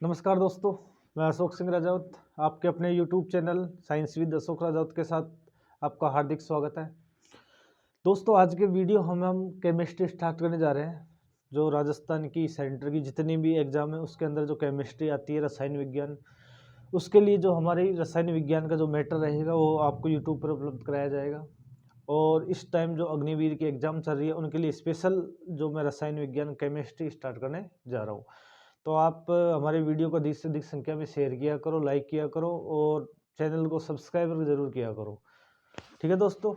नमस्कार दोस्तों, मैं अशोक सिंह राजौत आपके अपने YouTube channel science with Ashok Rajaut के साथ आपका हार्दिक स्वागत है। दोस्तों, आज के वीडियो हम केमिस्ट्री स्टार्ट करने जा रहे हैं। जो राजस्थान की सेंटर की जितनी भी एग्ज़ाम है उसके अंदर जो केमिस्ट्री आती है, रसायन विज्ञान, उसके लिए जो हमारी रसायन विज्ञान का जो मैटर रहेगा वो आपको यूट्यूब पर उपलब्ध कराया जाएगा। और इस टाइम जो अग्निवीर की एग्ज़ाम चल रही है उनके लिए स्पेशल जो मैं रसायन विज्ञान केमिस्ट्री स्टार्ट करने जा रहा हूँ। तो आप हमारे वीडियो को अधिक से अधिक संख्या में शेयर किया करो, लाइक किया करो और चैनल को सब्सक्राइब ज़रूर किया करो। ठीक है दोस्तों,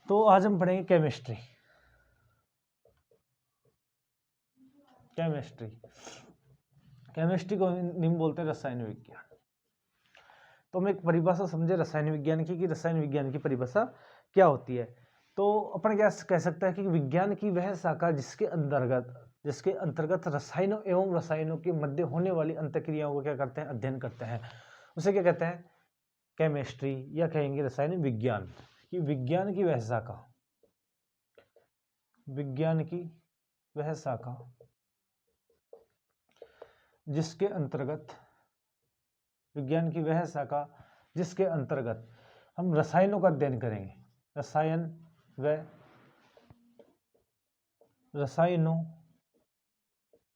तो आज हम पढ़ेंगे केमिस्ट्री। केमिस्ट्री केमिस्ट्री को निम्न बोलते हैं रसायन विज्ञान। तो हम एक परिभाषा समझे रसायन विज्ञान की कि रसायन विज्ञान की परिभाषा क्या होती है। तो अपन क्या कह सकते हैं कि विज्ञान की वह शाखा जिसके अंतर्गत रसायनों एवं रसायनों के मध्य होने वाली अंतःक्रियाओं को क्या करते हैं, अध्ययन करते हैं, उसे क्या कहते हैं, केमिस्ट्री, या कहेंगे रसायन विज्ञान। कि विज्ञान की वह शाखा जिसके अंतर्गत हम रसायनों का अध्ययन करेंगे। रसायनों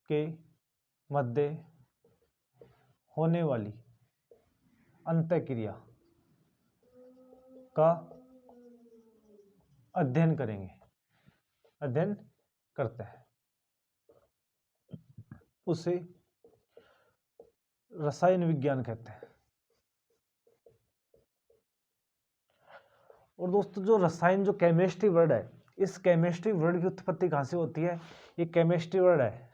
के मध्य होने वाली अंतःक्रिया का अध्ययन करते हैं, उसे रसायन विज्ञान कहते हैं। और दोस्तों, जो रसायन जो केमिस्ट्री वर्ड है, इस केमिस्ट्री वर्ड की उत्पत्ति कहाँ से होती है? ये केमिस्ट्री वर्ड है,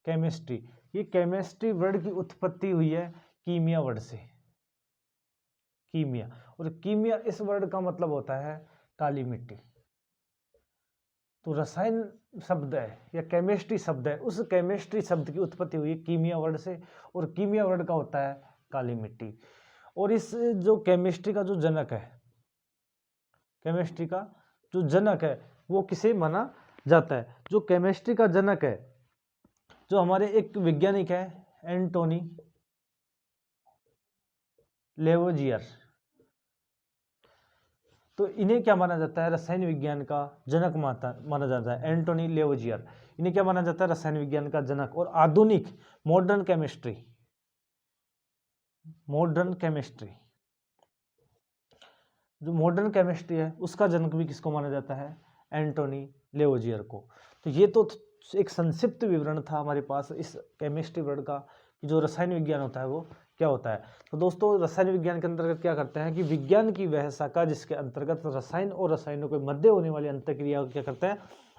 केमिस्ट्री, ये केमिस्ट्री वर्ड की उत्पत्ति हुई है कीमिया वर्ड से। कीमिया, और कीमिया इस वर्ड का मतलब होता है काली मिट्टी। तो रसायन शब्द है या केमिस्ट्री शब्द है, उस केमिस्ट्री शब्द की उत्पत्ति हुई है कीमिया वर्ड से, और कीमिया वर्ड का होता है काली मिट्टी। और इस जो केमिस्ट्री का जो जनक है वो किसे माना जाता है? जो केमिस्ट्री का जनक है, जो हमारे एक वैज्ञानिक है एंटोनी लेवोजियर, तो इन्हें क्या माना जाता है? रसायन विज्ञान का जनक माना जाता है एंटोनी लेवोजियर। इन्हें क्या माना जाता है? रसायन विज्ञान का जनक। और आधुनिक मॉडर्न केमिस्ट्री है उसका जनक भी किसको माना जाता है? एंटोनी लेवोजियर को। तो ये तो एक संक्षिप्त विवरण था हमारे पास इस केमिस्ट्री वर्ड का कि जो रसायन विज्ञान होता है वो क्या होता है। तो दोस्तों, रसायन विज्ञान के अंतर्गत क्या करते हैं कि विज्ञान की वह शाखा जिसके अंतर्गत रसायन और रसायनों के मध्य होने वाली अंतःक्रिया को क्या करते हैं?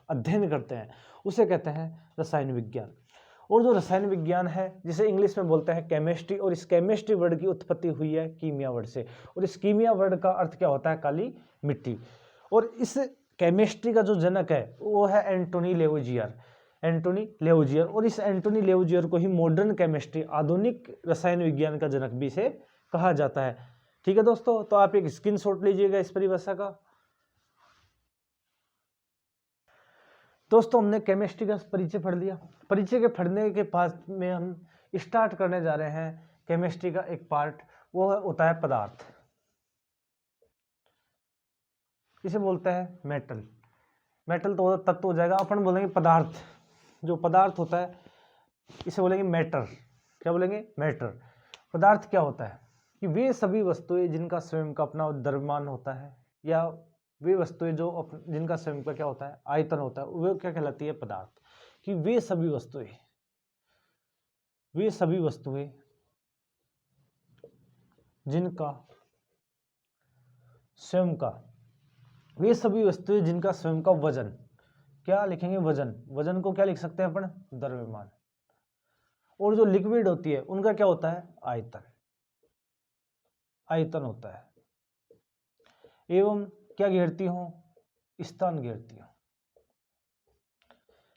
अध्ययन करते हैं, उसे कहते हैं रसायन विज्ञान। और जो रसायन विज्ञान है जिसे इंग्लिश में बोलते हैं केमिस्ट्री, और इस केमिस्ट्री वर्ड की उत्पत्ति हुई है कीमिया वर्ड से, और इस कीमिया वर्ड का अर्थ क्या होता है? काली मिट्टी। और इस केमिस्ट्री का जो जनक है वो है एंटोनी लेवोजियर। और इस एंटोनी लेवोजियर को ही मॉडर्न केमिस्ट्री, आधुनिक रसायन विज्ञान का जनक भी से कहा जाता है। ठीक है दोस्तों, तो आप एक स्क्रीनशॉट लीजिएगा इस परिभाषा का। दोस्तों, हमने केमिस्ट्री का परिचय पढ़ लिया। परिचय के पढ़ने के बाद में हम स्टार्ट करने जा रहे हैं केमिस्ट्री का एक पार्ट, वो होता है पदार्थ। इसे बोलते हैं मेटल तो तत्व हो जाएगा, अपन बोलेंगे पदार्थ। जो पदार्थ होता है इसे बोलेंगे मैटर। क्या बोलेंगे? मैटर। पदार्थ क्या होता है कि वे सभी वस्तुएं जिनका स्वयं का अपना द्रव्यमान होता है, या वे वस्तुएं जिनका स्वयं का क्या होता है? आयतन होता है, वो क्या कहलाती है? पदार्थ। कि वे सभी वस्तुएं जिनका स्वयं का वजन, क्या लिखेंगे? वजन को क्या लिख सकते हैं अपन? द्रव्यमान। और जो लिक्विड होती है उनका क्या होता है? आयतन होता है। एवं क्या घेरती हो? स्थान घेरती हो।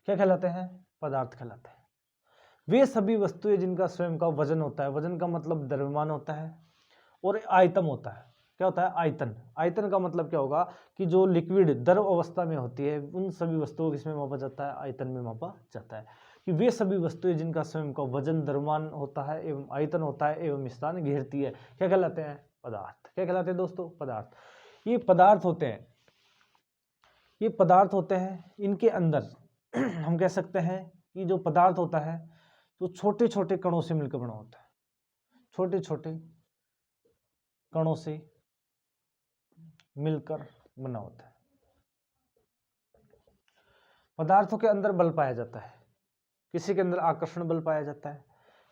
क्या कहलाते हैं? पदार्थ कहलाते हैं। वे सभी वस्तुएं जिनका स्वयं का वजन होता है, वजन का मतलब द्रव्यमान होता है, और आयतन होता है। क्या होता है? आयतन का मतलब क्या होगा कि जो लिक्विड द्रव अवस्था में होती है उन सभी वस्तुओं को किसमें मापा जाता है? आयतन में मापा जाता है। कि वे सभी वस्तुएं जिनका स्वयं का वजन, द्रव्यमान होता है एवं आयतन होता है एवं स्थान घेरती है, क्या कहलाते हैं? पदार्थ। क्या कहलाते हैं दोस्तों? पदार्थ। ये पदार्थ होते हैं, ये पदार्थ होते हैं, इनके अंदर हम कह सकते हैं कि जो पदार्थ होता है तो छोटे छोटे कणों से मिलकर बना होता है, छोटे छोटे कणों से मिलकर बना होता है। पदार्थों के अंदर बल पाया जाता है, किसी के अंदर आकर्षण बल पाया जाता है,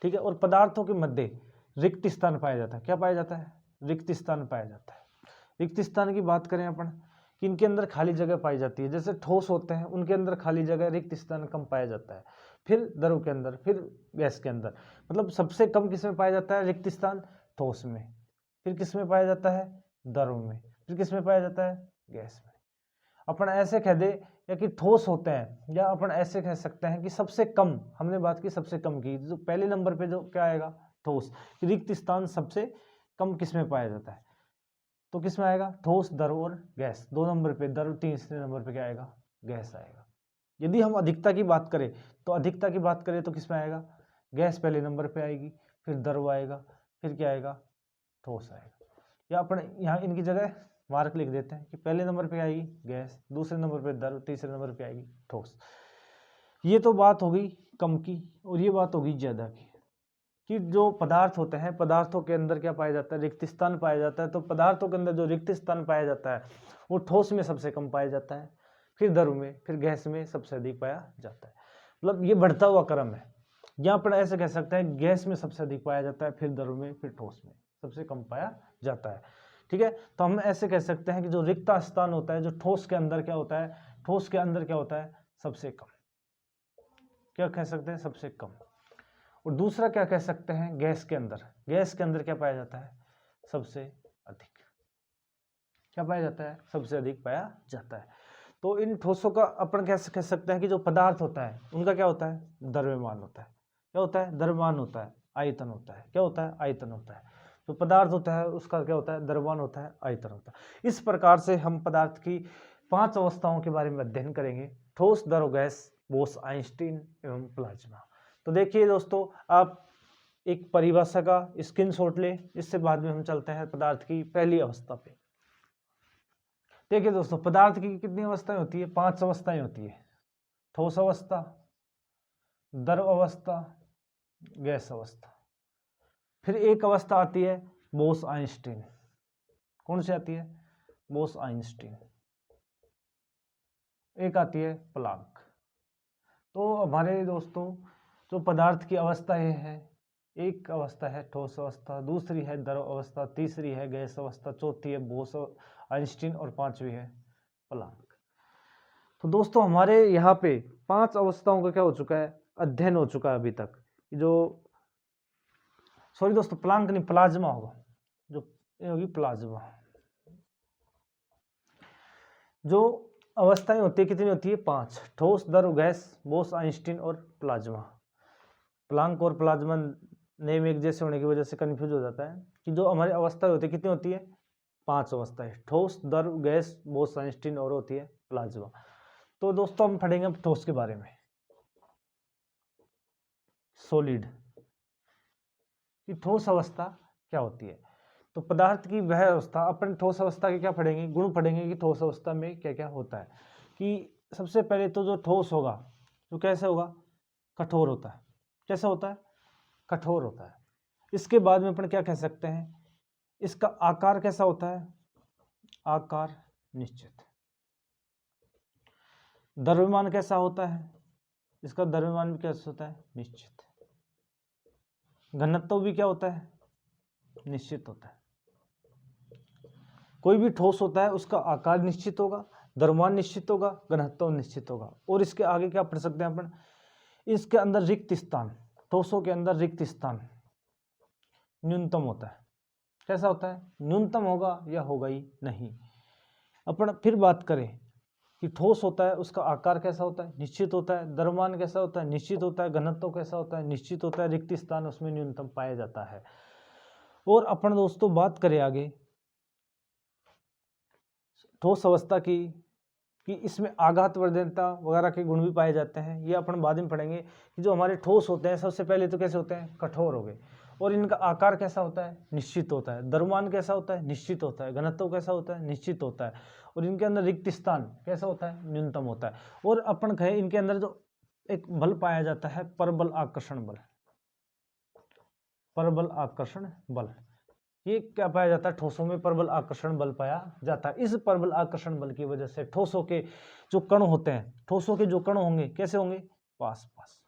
ठीक है। और पदार्थों के मध्य रिक्त स्थान पाया जाता है। क्या पाया जाता है? रिक्त स्थान पाया जाता है। रिक्त स्थान की बात करें अपन कि इनके अंदर खाली जगह पाई जाती है। जैसे ठोस होते हैं उनके अंदर खाली जगह, रिक्त स्थान कम पाया जाता है। फिर द्रव के अंदर, फिर गैस के अंदर, मतलब सबसे कम किस में पाया जाता है? रिक्त स्थान ठोस में। फिर किस में पाया जाता है? द्रव में। फिर किस में पाया जाता है? गैस में। अपन ऐसे कह दे या कि ठोस होते हैं, या अपन ऐसे कह सकते हैं कि सबसे कम, हमने बात की सबसे कम की, जो पहले नंबर पे जो क्या आएगा? ठोस। रिक्त स्थान सबसे कम किस में पाया जाता है? तो किस में आएगा? ठोस, द्रव और गैस। 2 नंबर पे द्रव, तीसरे नंबर पे क्या आएगा? गैस आएगा। यदि हम अधिकता की बात करें तो अधिकता की बात करें तो किस में आएगा? गैस पहले नंबर पे आएगी, फिर द्रव आएगा, फिर क्या आएगा? ठोस आएगा। या अपन यहाँ इनकी जगह मार्क लिख देते हैं कि पहले नंबर पे आएगी गैस, दूसरे नंबर पे द्रव, तीसरे नंबर पे आएगी ठोस। ये तो बात होगी कम की, और ये बात होगी ज्यादा की, कि जो पदार्थ होते हैं, पदार्थों के अंदर क्या पाया जाता है? रिक्त स्थान पाया जाता है। तो पदार्थों के अंदर जो रिक्त स्थान पाया जाता है वो ठोस में सबसे कम पाया जाता है, फिर द्रव में, फिर गैस में सबसे अधिक पाया जाता है। मतलब ये बढ़ता हुआ क्रम है। यहाँ पर ऐसे कह सकते हैं गैस में सबसे अधिक पाया जाता है, फिर द्रव में, फिर ठोस में सबसे कम पाया जाता है, ठीक है। तो हम ऐसे कह सकते हैं कि जो रिक्त स्थान होता है, जो ठोस के अंदर क्या होता है? ठोस के अंदर क्या होता है? सबसे कम। क्या कह सकते हैं? सबसे कम। और दूसरा क्या कह सकते हैं? गैस के अंदर, गैस के अंदर क्या पाया जाता है? सबसे अधिक। क्या पाया जाता है? सबसे अधिक पाया जाता है। तो इन ठोसों का अपन कैसे कह सकते हैं कि जो पदार्थ होता है उनका क्या होता है? द्रव्यमान होता है। क्या होता है? द्रव्यमान होता है, आयतन होता है। क्या होता है? आयतन होता है। जो पदार्थ होता है उसका क्या होता है? द्रव्यमान होता है, आयतन होता है। इस प्रकार से हम पदार्थ की 5 अवस्थाओं के बारे में अध्ययन करेंगे: ठोस, द्रव, गैस, बोस आइंस्टीन एवं प्लाज्मा। तो देखिए दोस्तों, आप एक परिभाषा का स्क्रीनशॉट ले, इससे बाद में हम चलते हैं पदार्थ की पहली अवस्था पे। देखिए दोस्तों, पदार्थ की कितनी अवस्थाएं होती है? 5 अवस्थाएं होती है: ठोस अवस्था, द्रव अवस्था, गैस अवस्था, फिर एक अवस्था आती है बोस आइंस्टीन। कौन सी आती है? बोस आइंस्टीन। एक आती है प्लांक। तो हमारे दोस्तों जो पदार्थ की अवस्थाएं हैं, एक अवस्था है ठोस अवस्था, दूसरी है द्रव अवस्था, तीसरी है गैस अवस्था, चौथी है बोस आइंस्टीन और पांचवी है प्लांक। तो दोस्तों हमारे यहाँ पे 5 अवस्थाओं का क्या हो चुका है? अध्ययन हो चुका है अभी तक। जो सॉरी दोस्तों, प्लांक नहीं, प्लाज्मा होगा, जो ये होगी प्लाज्मा। जो अवस्थाएं होती है कितनी होती है? 5: ठोस, द्रव, गैस, बोस आइंस्टीन और प्लाज्मा। प्लांक और प्लाज्मा नेम एक जैसे होने की वजह से कंफ्यूज हो जाता है कि जो हमारी अवस्थाएं होती है कितनी होती है? 5 अवस्थाएं: ठोस, द्रव, गैस, बोस आइंस्टीन और होती है प्लाज्मा। तो दोस्तों हम पढ़ेंगे अब ठोस के बारे में, सॉलिड कि ठोस अवस्था क्या होती है। तो पदार्थ की वह अवस्था, अपन ठोस अवस्था के क्या पढ़ेंगे? गुण पढ़ेंगे कि ठोस अवस्था में क्या क्या होता है। कि सबसे पहले तो जो ठोस होगा, जो कैसे होगा? कठोर होता है। कैसा होता है? कठोर होता है। इसके बाद में अपन क्या कह सकते हैं? इसका आकार कैसा होता है? आकार निश्चित। द्रव्यमान कैसा होता है? इसका द्रव्यमान भी कैसा होता है? निश्चित। घनत्व भी क्या होता है? निश्चित होता है। कोई भी ठोस होता है उसका आकार निश्चित होगा, द्रव्यमान निश्चित होगा, घनत्व निश्चित होगा। और इसके आगे क्या पढ़ सकते हैं अपन? इसके अंदर रिक्त स्थान, ठोसों के अंदर रिक्त स्थान न्यूनतम होता है। कैसा होता है? न्यूनतम होगा या होगा ही नहीं। अपन फिर बात करें कि ठोस होता है उसका आकार कैसा होता है? निश्चित होता है। द्रव्यमान कैसा होता है? निश्चित होता है। घनत्व कैसा होता है? निश्चित होता है। रिक्त स्थान उसमें न्यूनतम पाया जाता है। और अपन दोस्तों बात करें आगे ठोस अवस्था की, कि इसमें आघातवर्धनता वगैरह के गुण भी पाए जाते हैं। ये अपन बाद में पढ़ेंगे कि जो हमारे ठोस होते हैं सबसे पहले तो कैसे होते हैं, कठोर हो गए, और इनका आकार कैसा होता है, निश्चित होता है। द्रव्यमान कैसा होता है, निश्चित होता है। घनत्व कैसा होता है, निश्चित होता है। और इनके अंदर रिक्त स्थान कैसा होता है, न्यूनतम होता है। और अपन कहें इनके अंदर जो एक बल पाया जाता है, परबल आकर्षण बल, परबल आकर्षण बल, ये क्या पाया जाता है, ठोसों में परबल आकर्षण बल पाया जाता है। इस परबल आकर्षण बल की वजह से ठोसों के जो कण होते हैं, ठोसों के जो कण होंगे कैसे होंगे, पास पास,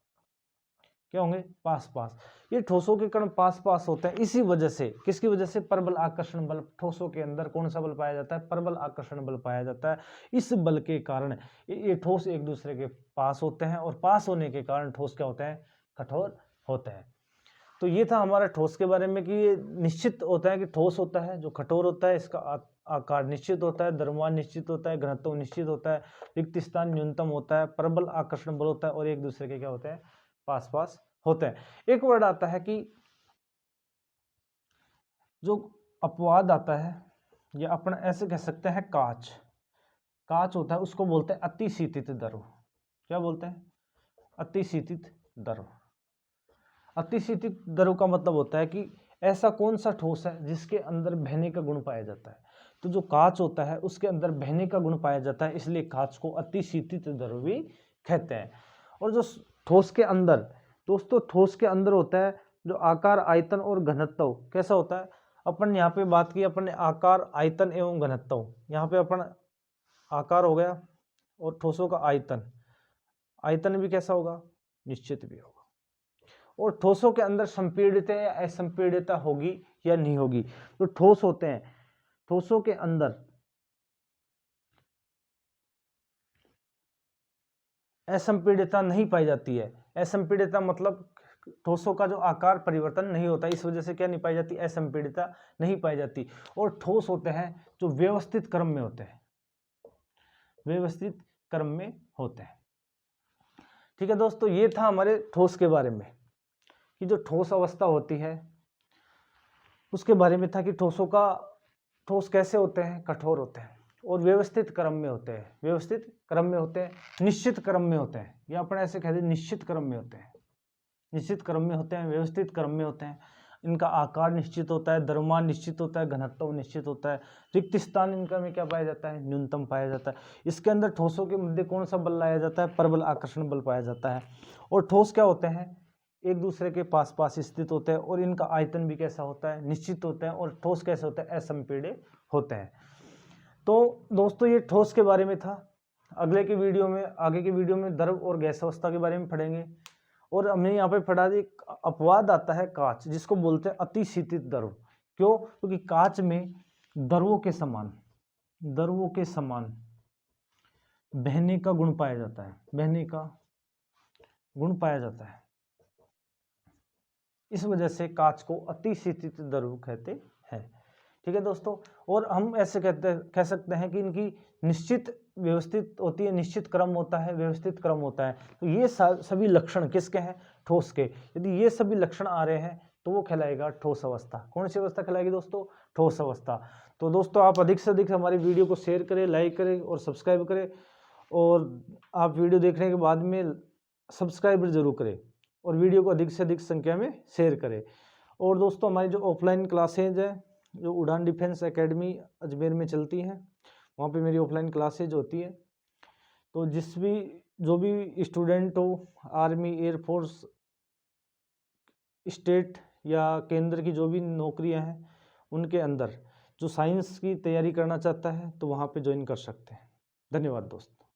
क्या होंगे, पास पास। ये ठोसों के कण पास पास होते हैं, इसी वजह से, किसकी वजह से, परबल आकर्षण बल। ठोसों के अंदर कौन सा बल पाया जाता है, परबल आकर्षण बल पाया जाता है। इस बल के कारण ये ठोस एक दूसरे के पास होते हैं, और पास होने के कारण ठोस क्या होते हैं, कठोर होते हैं। तो ये था हमारा ठोस के बारे में कि ये निश्चित होता है कि ठोस होता है जो कठोर होता है, इसका आकार निश्चित होता है, द्रव्यमान निश्चित होता है, घनत्व निश्चित होता है, रिक्त स्थान न्यूनतम होता है, परबल आकर्षण बल होता है, और एक दूसरे के क्या होते हैं, पास पास होते हैं। एक वर्ड आता है कि जो अपवाद आता है, या अपन ऐसे कह सकते हैं, काच, काच होता है, उसको बोलते हैं अतिशीतित द्रव। क्या बोलते हैं, अतिशीतित द्रव। अतिशीतित द्रव का मतलब होता है कि ऐसा कौन सा ठोस है जिसके अंदर बहने का गुण पाया जाता है। तो जो कांच होता है उसके अंदर बहने का गुण पाया जाता है, इसलिए कांच को अतिशीतित द्रव भी कहते हैं। और जो ठोस के अंदर, दोस्तों ठोस के अंदर होता है जो आकार, आयतन और घनत्व कैसा होता है। अपन यहाँ पे बात की अपन ने आकार, आयतन एवं घनत्व। यहाँ पे अपन आकार हो गया, और ठोसों का आयतन, आयतन भी कैसा होगा, निश्चित भी होगा। और ठोसों के अंदर संपीड़ितता या असंपीड़ितता होगी या नहीं होगी। तो ठोस होते हैं, ठोसों के अंदर असंपीड़ितता नहीं पाई जाती है। असंपीड़ितता मतलब ठोसों का जो आकार परिवर्तन नहीं होता, इस वजह से क्या नहीं पाई जाती, असंपीड़ितता नहीं पाई जाती। और ठोस होते हैं जो व्यवस्थित क्रम में होते हैं, व्यवस्थित क्रम में होते हैं। ठीक है दोस्तों, ये था हमारे ठोस के बारे में कि जो ठोस अवस्था होती है उसके बारे में था कि ठोस कैसे होते हैं, कठोर होते हैं, और व्यवस्थित क्रम में होते हैं, व्यवस्थित क्रम में होते हैं, निश्चित क्रम में होते हैं, या अपन ऐसे कहते हैं निश्चित क्रम में होते हैं, निश्चित क्रम में होते हैं, व्यवस्थित क्रम में होते हैं। इनका आकार निश्चित होता है, द्रव्यमान निश्चित होता है, घनत्व निश्चित होता है, रिक्त स्थान इनका में क्या पाया जाता है, न्यूनतम पाया जाता है। इसके अंदर ठोसों के मध्य कौन सा बल लाया जाता है, परबल आकर्षण बल पाया जाता है। और ठोस क्या होते हैं, एक दूसरे के पास पास स्थित होते हैं, और इनका आयतन भी कैसा होता है, निश्चित होता है। और ठोस कैसे होता है, असंपीड़ित होते हैं। तो दोस्तों ये ठोस के बारे में था। अगले के वीडियो में, आगे के वीडियो में द्रव और गैस अवस्था के बारे में पढ़ेंगे। और हमने यहाँ पे पढ़ा दी, अपवाद आता है कांच, जिसको बोलते हैं अतिशीतित द्रव। क्यों, क्योंकि कांच में द्रवों के समान, द्रवों के समान बहने का गुण पाया जाता है, बहने का गुण पाया जाता है। इस वजह से कांच को अतिशीतित द्रव कहते हैं। ठीक है दोस्तों, और हम ऐसे कह सकते हैं कि इनकी निश्चित व्यवस्थित होती है, निश्चित क्रम होता है, व्यवस्थित क्रम होता है। तो ये सभी लक्षण किसके हैं, ठोस के। यदि ये सभी लक्षण आ रहे हैं तो वो कहलाएगा ठोस अवस्था। कौन सी अवस्था कहलाएगी दोस्तों, ठोस अवस्था। तो दोस्तों आप अधिक से अधिक हमारी वीडियो को शेयर करें, लाइक करें और सब्सक्राइब करें। और आप वीडियो देखने के बाद में सब्सक्राइब जरूर करें, और वीडियो को अधिक से अधिक संख्या में शेयर करें। और दोस्तों हमारी जो ऑफलाइन क्लासेज है, जो उड़ान डिफेंस एकेडमी अजमेर में चलती हैं, वहाँ पे मेरी ऑफलाइन क्लासेज होती है। तो जो भी स्टूडेंट हो, आर्मी, एयरफोर्स, स्टेट या केंद्र की जो भी नौकरियां हैं, उनके अंदर जो साइंस की तैयारी करना चाहता है तो वहाँ पे ज्वाइन कर सकते हैं। धन्यवाद दोस्तों।